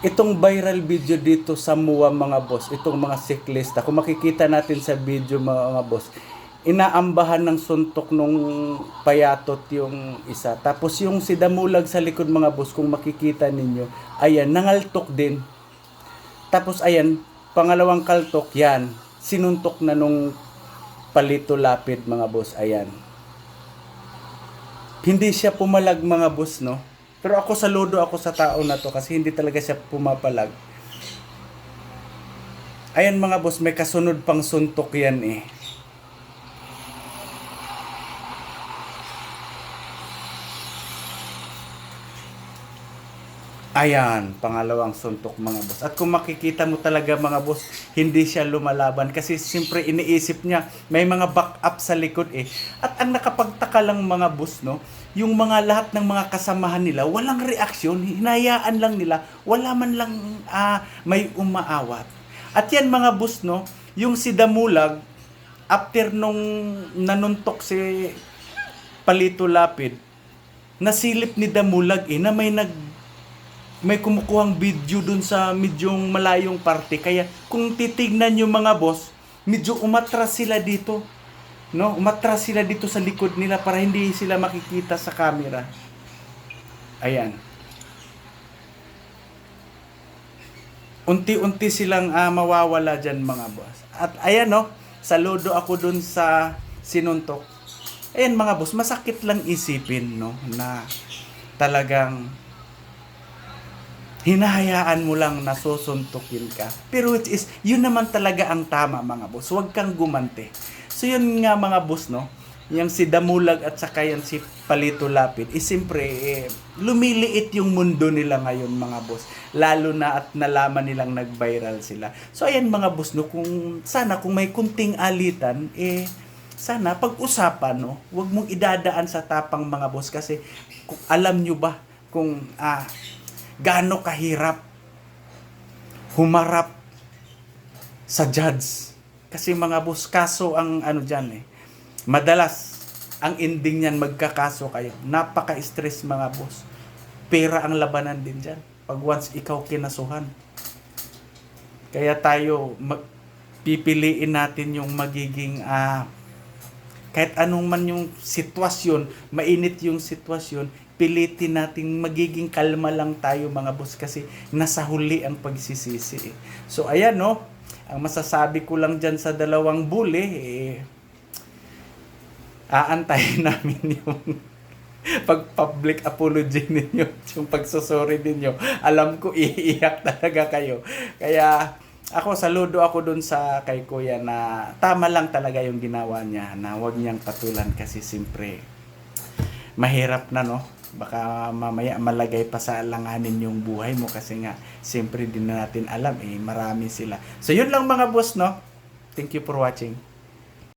Itong viral video dito sa MUA mga boss, itong mga siklista, kung makikita natin sa video mga boss, inaambahan ng suntok nung payatot yung isa. Tapos yung si Damulag sa likod mga boss, kung makikita ninyo, ayan, nangaltok din. Tapos ayan, pangalawang kaltok, yan, sinuntok na nung Palito Lapid mga boss, ayan. Hindi siya pumalag mga boss, no? Pero ako saludo ako sa tao na to kasi hindi talaga siya pumapalag. Ayan mga boss, may kasunod pang suntok yan eh. Ayan, pangalawang suntok mga boss. At kung makikita mo talaga mga boss, hindi siya lumalaban kasi siyempre iniisip niya may mga backup sa likod eh. At ang nakapagtaka lang mga boss, no, yung mga lahat ng mga kasamahan nila, walang reaksyon, hinayaan lang nila, wala man lang may umaawat. At yan mga boss, no, yung si Damulag, after nung nanuntok si Palito Lapid, nasilip ni Damulag na may kumukuhang video dun sa medyong malayong parte. Kaya kung titignan nyo mga boss, medyo umatras sila dito. No? Umatras sila dito sa likod nila para hindi sila makikita sa camera. Ayan. Unti-unti silang mawawala dyan mga boss. At ayan no, saludo ako dun sa sinuntok. Ayan mga boss, masakit lang isipin no, na talagang hinahayaan mo lang na susuntukin ka. Pero which is, yun naman talaga ang tama mga boss. Huwag kang gumante. So yun nga mga boss, no? Yung si Damulag at saka yan si Palito Lapid, siyempre, lumiliit yung mundo nila ngayon mga boss. Lalo na at nalaman nilang nag-viral sila. So ayan mga boss, no? Kung may kunting alitan, sana pag-usapan, no? Huwag mong idadaan sa tapang mga boss kasi alam nyo ba kung gaano kahirap humarap sa judge. Kasi mga boss, kaso ang dyan madalas, ang ending niyan magkakaso kayo. Napaka-stress mga boss. Pera ang labanan din dyan. Pag once ikaw kinasuhan. Kaya tayo, pipiliin natin yung magiging, kahit anong man yung sitwasyon, mainit yung sitwasyon, pilitin natin magiging kalma lang tayo mga boss kasi nasa huli ang pagsisisi. So ayan no, ang masasabi ko lang dyan sa dalawang bully, aantayin namin yung pag-public apology ninyo, yung pagsusori ninyo. Alam ko iiyak talaga kayo. Kaya ako, saludo ako dun sa kay Kuya na tama lang talaga yung ginawa niya na huwag niyang patulan kasi siyempre mahirap na no. Baka mamaya malagay pa sa alanganin yung buhay mo kasi nga siyempre din na natin alam marami sila. So yun lang mga boss no. Thank you for watching.